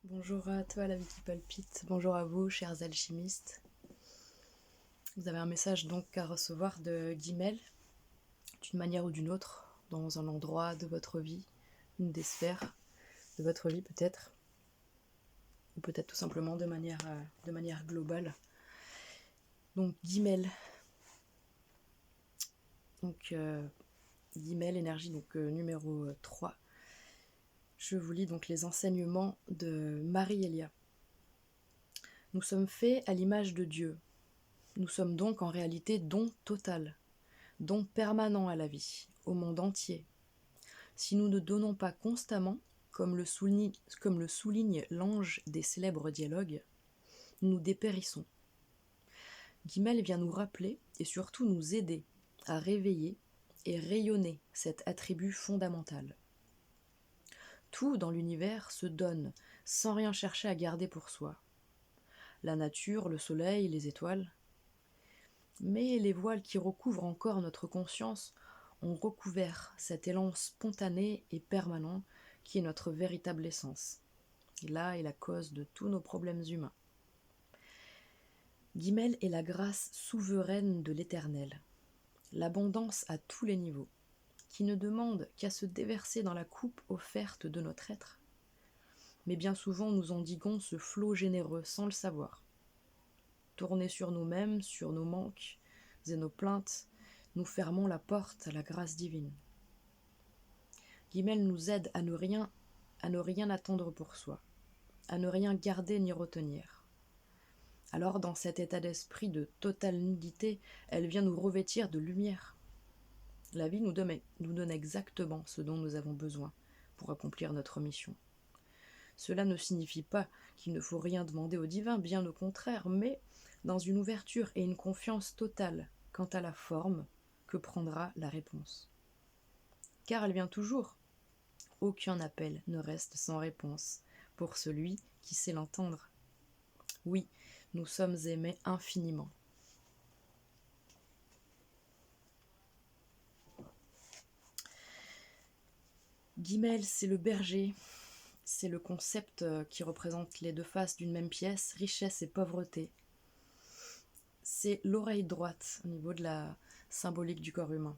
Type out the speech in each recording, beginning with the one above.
Bonjour à toi la vie qui palpite, bonjour à vous chers alchimistes. Vous avez un message donc à recevoir de Guimel, d'une manière ou d'une autre, dans un endroit de votre vie, une des sphères de votre vie peut-être, ou peut-être tout simplement de manière globale. Donc Guimel, Guimel, énergie numéro 3. Je vous lis donc les enseignements de Marie-Elia. Nous sommes faits à l'image de Dieu. Nous sommes donc en réalité don total, don permanent à la vie, au monde entier. Si nous ne donnons pas constamment, comme le souligne l'ange des célèbres dialogues, nous dépérissons. Guimel vient nous rappeler et surtout nous aider à réveiller et rayonner cet attribut fondamental. Tout dans l'univers se donne sans rien chercher à garder pour soi. La nature, le soleil, les étoiles. Mais les voiles qui recouvrent encore notre conscience ont recouvert cet élan spontané et permanent qui est notre véritable essence. Et là est la cause de tous nos problèmes humains. Guimel est la grâce souveraine de l'Éternel, l'abondance à tous les niveaux, qui ne demande qu'à se déverser dans la coupe offerte de notre être. Mais bien souvent nous endiguons ce flot généreux sans le savoir. Tournés sur nous-mêmes, sur nos manques et nos plaintes, nous fermons la porte à la grâce divine. Guimel nous aide à ne rien attendre pour soi, à ne rien garder ni retenir. Alors, dans cet état d'esprit de totale nudité, elle vient nous revêtir de lumière. La vie nous donne exactement ce dont nous avons besoin pour accomplir notre mission. Cela ne signifie pas qu'il ne faut rien demander au divin, bien au contraire, mais dans une ouverture et une confiance totale quant à la forme que prendra la réponse. Car elle vient toujours. Aucun appel ne reste sans réponse pour celui qui sait l'entendre. Oui, nous sommes aimés infiniment. Guimel, c'est le berger, c'est le concept qui représente les deux faces d'une même pièce, richesse et pauvreté. C'est l'oreille droite au niveau de la symbolique du corps humain.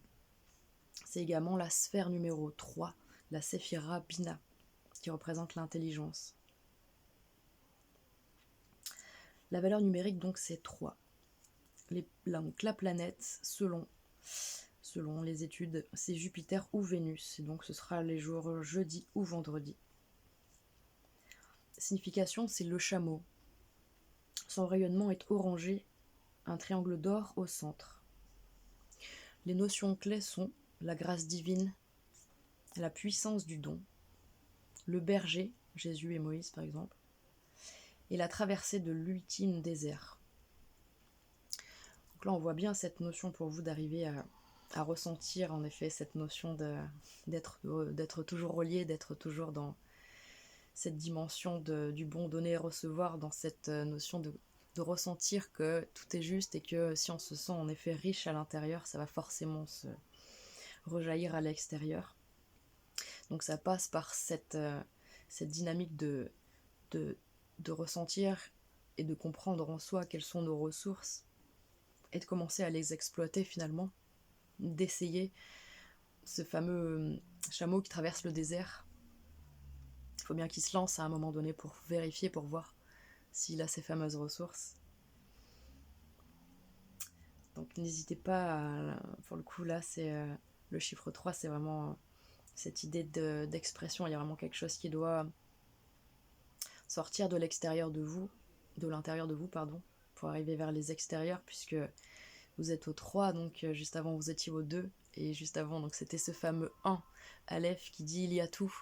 C'est également la sphère numéro 3, la Séphira Bina, qui représente l'intelligence. La valeur numérique, donc, c'est 3. La planète, selon les études, c'est Jupiter ou Vénus, et donc ce sera les jours jeudi ou vendredi. Signification, c'est le chameau. Son rayonnement est orangé, un triangle d'or au centre. Les notions clés sont la grâce divine, la puissance du don, le berger, Jésus et Moïse par exemple, et la traversée de l'ultime désert. Donc là on voit bien cette notion pour vous d'arriver à ressentir en effet cette notion d'être toujours relié, d'être toujours dans cette dimension du bon donner et recevoir, dans cette notion de ressentir que tout est juste et que si on se sent en effet riche à l'intérieur, ça va forcément se rejaillir à l'extérieur. Donc ça passe par cette dynamique de ressentir et de comprendre en soi quelles sont nos ressources et de commencer à les exploiter finalement, d'essayer ce fameux chameau qui traverse le désert. Il faut bien qu'il se lance à un moment donné pour vérifier, pour voir s'il a ces fameuses ressources. Donc n'hésitez pas, pour le coup là c'est le chiffre 3, c'est vraiment cette idée d'expression. Il y a vraiment quelque chose qui doit sortir de l'intérieur de vous, pour arriver vers les extérieurs, puisque vous êtes au 3, donc juste avant vous étiez au 2, et juste avant donc c'était ce fameux 1, Aleph, qui dit il y a tout.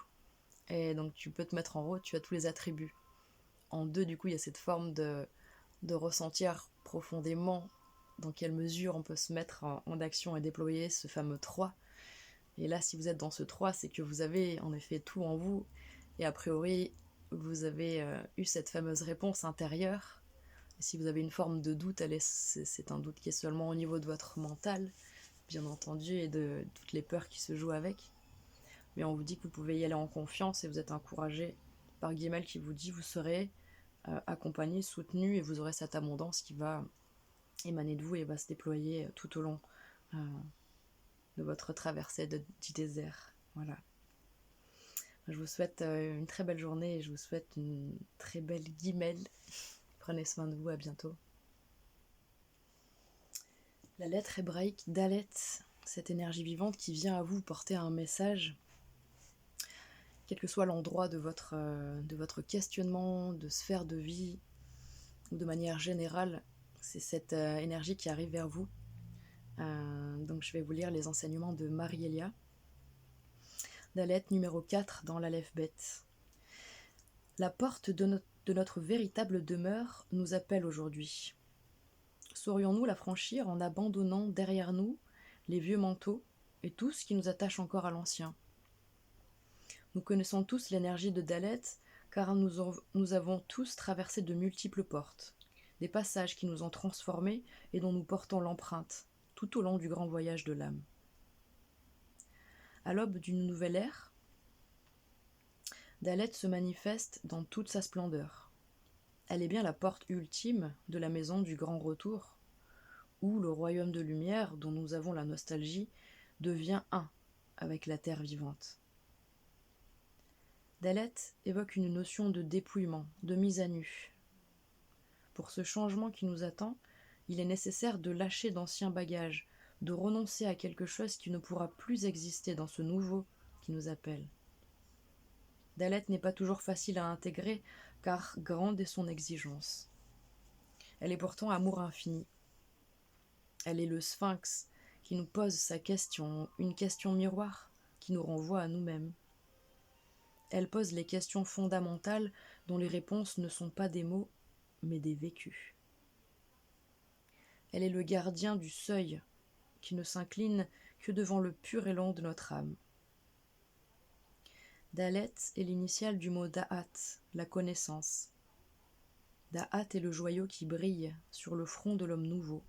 Et donc tu peux te mettre en haut, tu as tous les attributs. En 2, du coup, il y a cette forme de ressentir profondément dans quelle mesure on peut se mettre en action et déployer ce fameux 3. Et là, si vous êtes dans ce 3, c'est que vous avez en effet tout en vous, et a priori, vous avez eu cette fameuse réponse intérieure. Et si vous avez une forme de doute, c'est un doute qui est seulement au niveau de votre mental, bien entendu, et de toutes les peurs qui se jouent avec. Mais on vous dit que vous pouvez y aller en confiance et vous êtes encouragé par Guimel qui vous dit vous serez accompagné, soutenu et vous aurez cette abondance qui va émaner de vous et va se déployer tout au long de votre traversée du désert. Voilà. Je vous souhaite une très belle journée et je vous souhaite une très belle Guimel. Prenez soin de vous, à bientôt. La lettre hébraïque Dalet, cette énergie vivante qui vient à vous porter un message, quel que soit l'endroit de votre questionnement, de sphère de vie, ou de manière générale, c'est cette énergie qui arrive vers vous. Donc je vais vous lire les enseignements de Marie-Elia. Dalet numéro 4 dans l'Aleph Bet. La porte de notre véritable demeure nous appelle aujourd'hui. Saurions-nous la franchir en abandonnant derrière nous les vieux manteaux et tout ce qui nous attache encore à l'ancien? Nous connaissons tous l'énergie de Dalet, car nous avons tous traversé de multiples portes, des passages qui nous ont transformés et dont nous portons l'empreinte, tout au long du grand voyage de l'âme. À l'aube d'une nouvelle ère, Dalet se manifeste dans toute sa splendeur. Elle est bien la porte ultime de la maison du grand retour, où le royaume de lumière, dont nous avons la nostalgie, devient un avec la terre vivante. Dalet évoque une notion de dépouillement, de mise à nu. Pour ce changement qui nous attend, il est nécessaire de lâcher d'anciens bagages, de renoncer à quelque chose qui ne pourra plus exister dans ce nouveau qui nous appelle. Dalet n'est pas toujours facile à intégrer, car grande est son exigence. Elle est pourtant amour infini. Elle est le sphinx qui nous pose sa question, une question miroir qui nous renvoie à nous-mêmes. Elle pose les questions fondamentales dont les réponses ne sont pas des mots, mais des vécus. Elle est le gardien du seuil qui ne s'incline que devant le pur élan de notre âme. Dalet est l'initiale du mot Da'at, la connaissance. Da'at est le joyau qui brille sur le front de l'homme nouveau.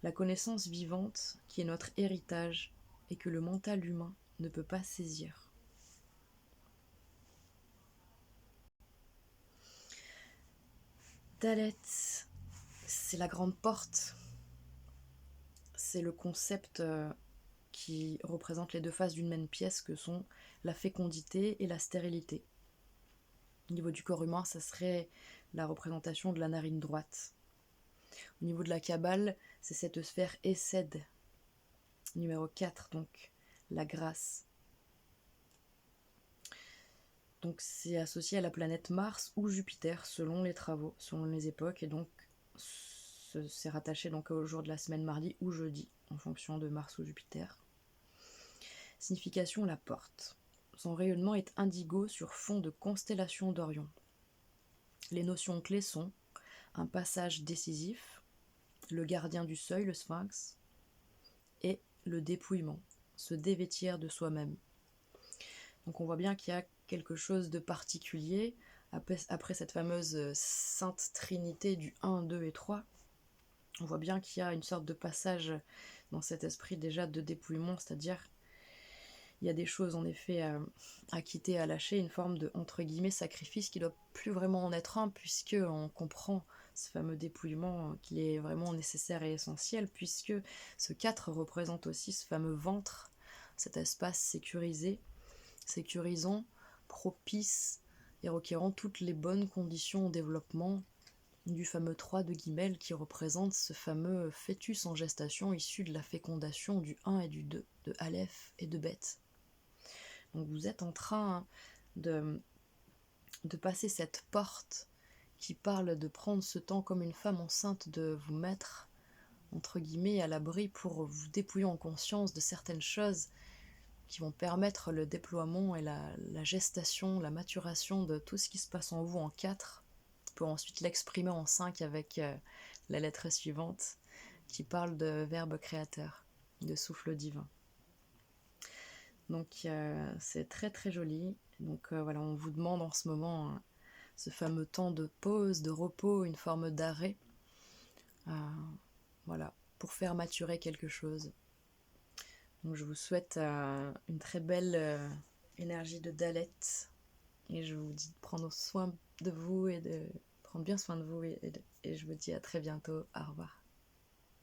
La connaissance vivante qui est notre héritage et que le mental humain ne peut pas saisir. Dalet, c'est la grande porte. C'est le concept qui représente les deux faces d'une même pièce que sont la fécondité et la stérilité. Au niveau du corps humain, ça serait la représentation de la narine droite. Au niveau de la Kabbale, c'est cette sphère Essed, numéro 4, donc la grâce. Donc c'est associé à la planète Mars ou Jupiter selon les travaux, selon les époques, et donc c'est rattaché donc au jour de la semaine mardi ou jeudi, en fonction de Mars ou Jupiter. Signification, la porte. Son rayonnement est indigo sur fond de constellation d'Orion. Les notions clés sont un passage décisif, le gardien du seuil, le sphinx, et le dépouillement, se dévêtir de soi-même. Donc on voit bien qu'il y a quelque chose de particulier après cette fameuse sainte trinité du 1, 2 et 3. On voit bien qu'il y a une sorte de passage dans cet esprit déjà de dépouillement, c'est-à-dire il y a des choses en effet à quitter, à lâcher, une forme de entre guillemets sacrifice qui ne doit plus vraiment en être un, puisque on comprend ce fameux dépouillement qu'il est vraiment nécessaire et essentiel, puisque ce 4 représente aussi ce fameux ventre, cet espace sécurisant, propice et requérant toutes les bonnes conditions au développement du fameux 3 de Guimel qui représente ce fameux fœtus en gestation issu de la fécondation du 1 et du 2, de Aleph et de Bet. Donc vous êtes en train de passer cette porte qui parle de prendre ce temps comme une femme enceinte, de vous mettre entre guillemets à l'abri pour vous dépouiller en conscience de certaines choses qui vont permettre le déploiement et la gestation, la maturation de tout ce qui se passe en vous en 4, pour ensuite l'exprimer en 5 avec la lettre suivante qui parle de verbe créateur, de souffle divin. Donc c'est très très joli. Donc voilà, on vous demande en ce moment ce fameux temps de pause, de repos, une forme d'arrêt, voilà, pour faire maturer quelque chose. Donc je vous souhaite une très belle énergie de Dalet Et je vous dis de prendre soin de vous et de prendre bien soin de vous. Et je vous dis à très bientôt. Au revoir.